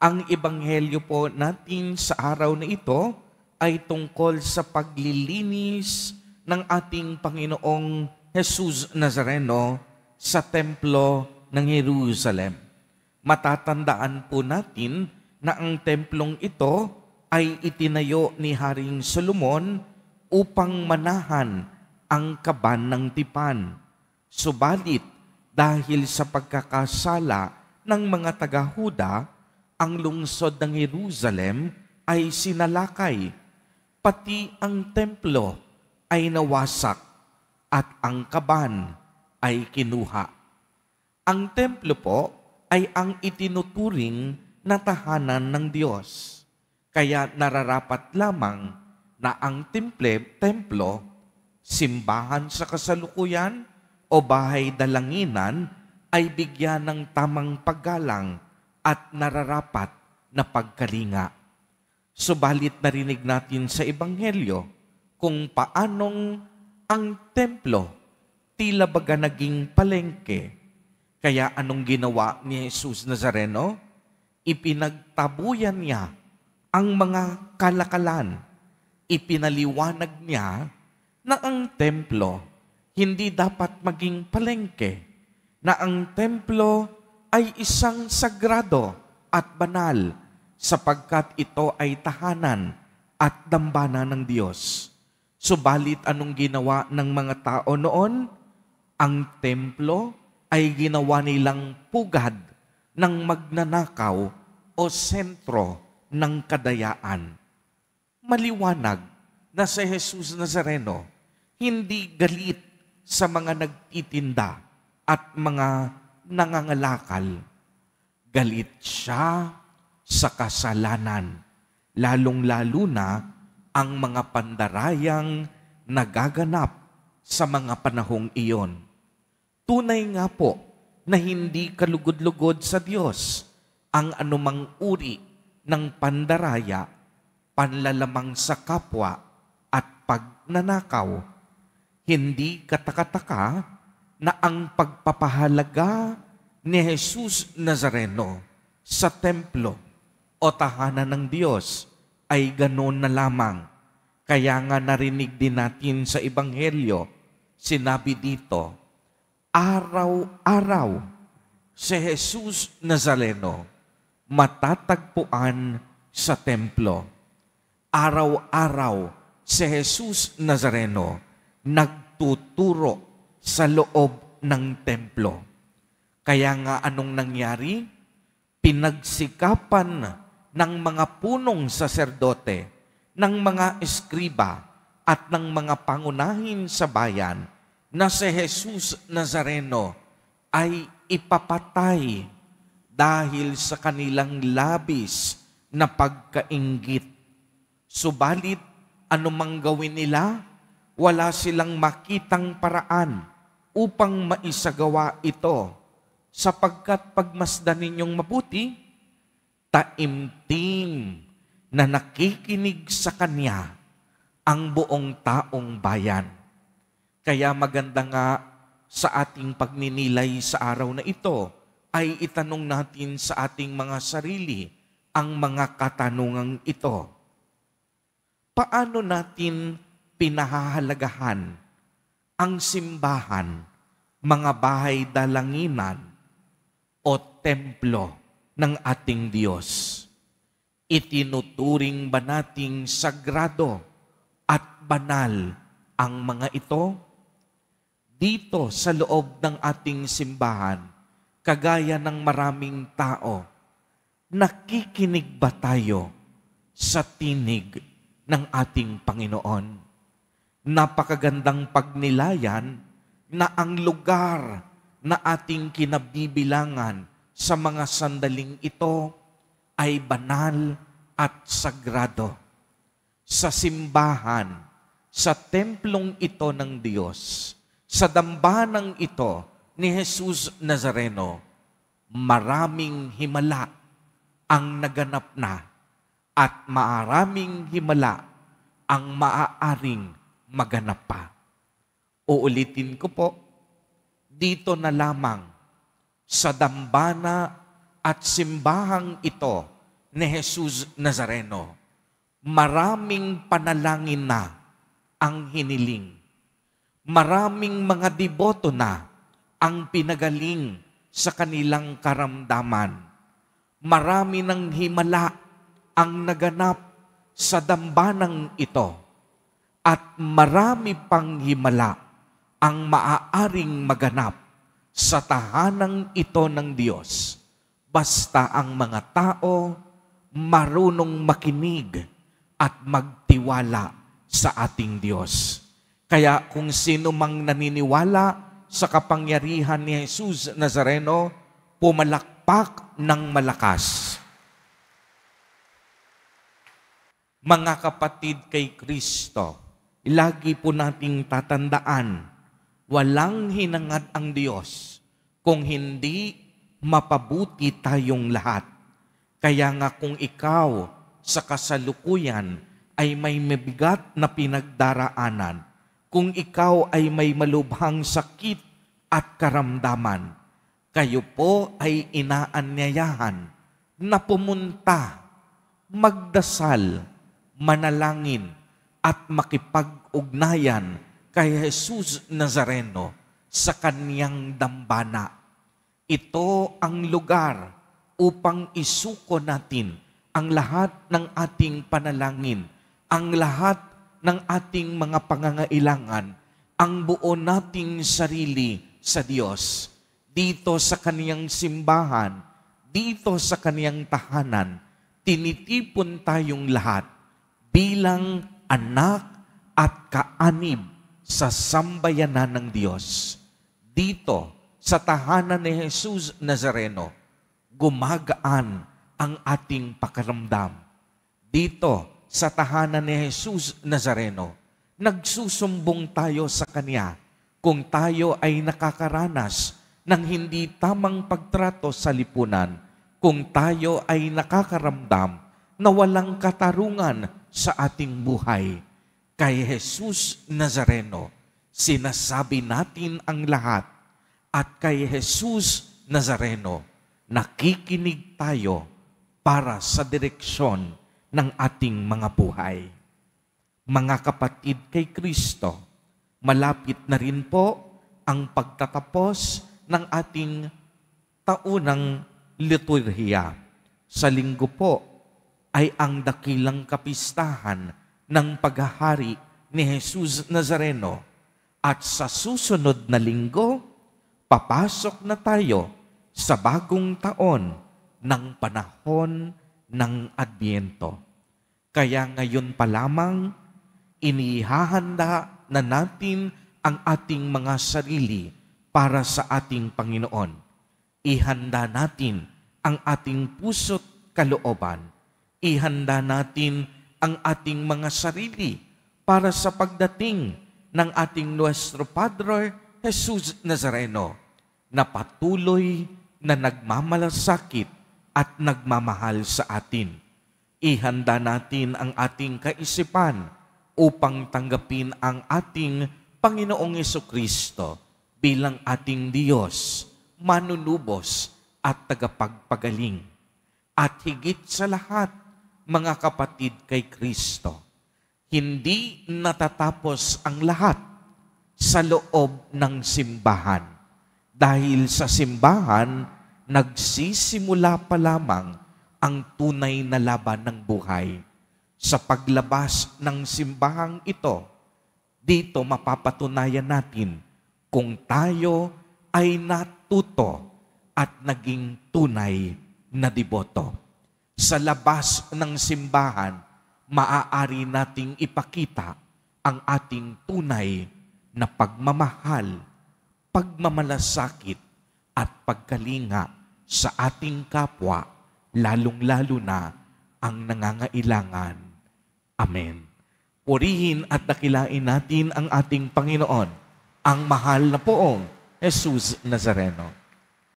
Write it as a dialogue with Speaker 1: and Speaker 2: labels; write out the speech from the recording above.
Speaker 1: Ang ebanghelyo po natin sa araw na ito ay tungkol sa paglilinis ng ating Panginoong Jesus Nazareno sa templo ng Jerusalem. Matatandaan po natin na ang templong ito ay itinayo ni Haring Solomon upang manahan ang kaban ng tipan. Subalit, dahil sa pagkakasala ng mga taga-Huda, ang lungsod ng Jerusalem ay sinalakay, pati ang templo ay nawasak at ang kaban ay kinuha. Ang templo po ay ang itinuturing na tahanan ng Diyos. Kaya nararapat lamang na ang templo, simbahan sa kasalukuyan o bahay dalanginan ay bigyan ng tamang paggalang at nararapat na pagkalinga. Subalit narinig natin sa Ebanghelyo kung paanong ang templo tila baga naging palengke. Kaya anong ginawa ni Jesus Nazareno? Ipinagtabuyan niya ang mga kalakalan. Ipinaliwanag niya na ang templo hindi dapat maging palengke, na ang templo ay isang sagrado at banal sapagkat ito ay tahanan at dambana ng Diyos. Subalit anong ginawa ng mga tao noon? Ang templo ay ginawa nilang pugad ng magnanakaw o sentro ng kadayaan. Maliwanag na si Jesus Nazareno hindi galit sa mga nagtitinda at mga nangangalakal. Galit siya sa kasalanan, lalong-lalo na ang mga pandarayang nagaganap sa mga panahong iyon. Tunay nga po na hindi kalugod-lugod sa Diyos ang anumang uri ng pandaraya, panlalamang sa kapwa at pagnanakaw. Hindi katakataka na ang pagpapahalaga ni Jesus Nazareno sa templo o tahanan ng Diyos ay ganoon na lamang. Kaya nga narinig din natin sa Ebanghelyo, sinabi dito, araw-araw si Jesus Nazareno matatagpuan sa templo. Araw-araw si Jesus Nazareno nagtuturo sa loob ng templo. Kaya nga anong nangyari? Pinagsikapan ng mga punong saserdote, ng mga eskriba at ng mga pangunahin sa bayan na si Jesus Nazareno ay ipapatay dahil sa kanilang labis na pagkainggit. Subalit, anumang gawin nila, wala silang makitang paraan upang maisagawa ito, sapagkat pagmasdan ninyong mabuti, taimtim na nakikinig sa Kanya ang buong taong bayan. Kaya maganda nga sa ating pagninilay sa araw na ito ay itanong natin sa ating mga sarili ang mga katanungang ito. Paano natin pinahahalagahan ang simbahan, mga bahay dalanginan o templo ng ating Diyos? Itinuturing ba nating sagrado at banal ang mga ito? Dito sa loob ng ating simbahan, kagaya ng maraming tao, nakikinig ba tayo sa tinig ng ating Panginoon? Napakagandang pagnilayan na ang lugar na ating kinabibilangan sa mga sandaling ito ay banal at sagrado. Sa simbahan, sa templong ito ng Diyos, sa dambanang ito ni Jesus Nazareno, maraming himala ang naganap na at maraming himala ang maaaring maganap pa. Uulitin ko po, dito na lamang sa dambana at simbahang ito ni Jesus Nazareno. Maraming panalangin na ang hiniling. Maraming mga deboto na ang pinagaling sa kanilang karamdaman. Marami ng himala ang naganap sa dambanang ito. At marami pang himala ang maaaring maganap sa tahanang ito ng Diyos. Basta ang mga tao marunong makinig at magtiwala sa ating Diyos. Kaya kung sino mang naniniwala sa kapangyarihan ni Jesus Nazareno, pumalakpak ng malakas. Mga kapatid kay Kristo, lagi po nating tatandaan, walang hinangad ang Diyos kung hindi mapabuti tayong lahat. Kaya nga kung ikaw sa kasalukuyan ay may mabigat na pinagdaraanan, kung ikaw ay may malubhang sakit at karamdaman, kayo po ay inaanyayahan na pumunta, magdasal, manalangin, at makipag-ugnayan kay Jesus Nazareno sa kaniyang dambana. Ito ang lugar upang isuko natin ang lahat ng ating panalangin, ang lahat ng ating mga pangangailangan, ang buo nating sarili sa Diyos. Dito sa kaniyang simbahan, dito sa kaniyang tahanan, tinitipon tayong lahat bilang anak at kaanib sa sambayanan ng Diyos. Dito, sa tahanan ni Jesus Nazareno, gumagaan ang ating pakiramdam. Dito, sa tahanan ni Jesus Nazareno, nagsusumbong tayo sa Kanya kung tayo ay nakakaranas ng hindi tamang pagtrato sa lipunan, kung tayo ay nakakaramdam na walang katarungan sa ating buhay. Kay Jesus Nazareno, sinasabi natin ang lahat. At kay Jesus Nazareno, nakikinig tayo para sa direksyon ng ating mga buhay. Mga kapatid kay Kristo, malapit na rin po ang pagtatapos ng ating taunang liturhiya. Sa linggo po ay ang dakilang kapistahan ng paghahari ni Jesus Nazareno. At sa susunod na linggo, papasok na tayo sa bagong taon ng panahon ng Adbyento. Kaya ngayon pa lamang, inihahanda na natin ang ating mga sarili para sa ating Panginoon. Ihanda natin ang ating puso't kalooban. Ihanda natin ang ating mga sarili para sa pagdating ng ating Nuestro Padre Jesus Nazareno, na patuloy na nagmamalasakit at nagmamahal sa atin. Ihanda natin ang ating kaisipan upang tanggapin ang ating Panginoong Jesucristo bilang ating Diyos, manunubos at tagapagpagaling. At higit sa lahat, mga kapatid kay Kristo, hindi natatapos ang lahat sa loob ng simbahan. Dahil sa simbahan, nagsisimula pa lamang ang tunay na laban ng buhay. Sa paglabas ng simbahang ito, dito mapapatunayan natin kung tayo ay natuto at naging tunay na deboto. Sa labas ng simbahan, maaari nating ipakita ang ating tunay na pagmamahal, pagmamalasakit at pagkalinga sa ating kapwa, lalong-lalo na ang nangangailangan. Amen. Purihin at dakilain natin ang ating Panginoon, ang mahal na poong Jesus Nazareno.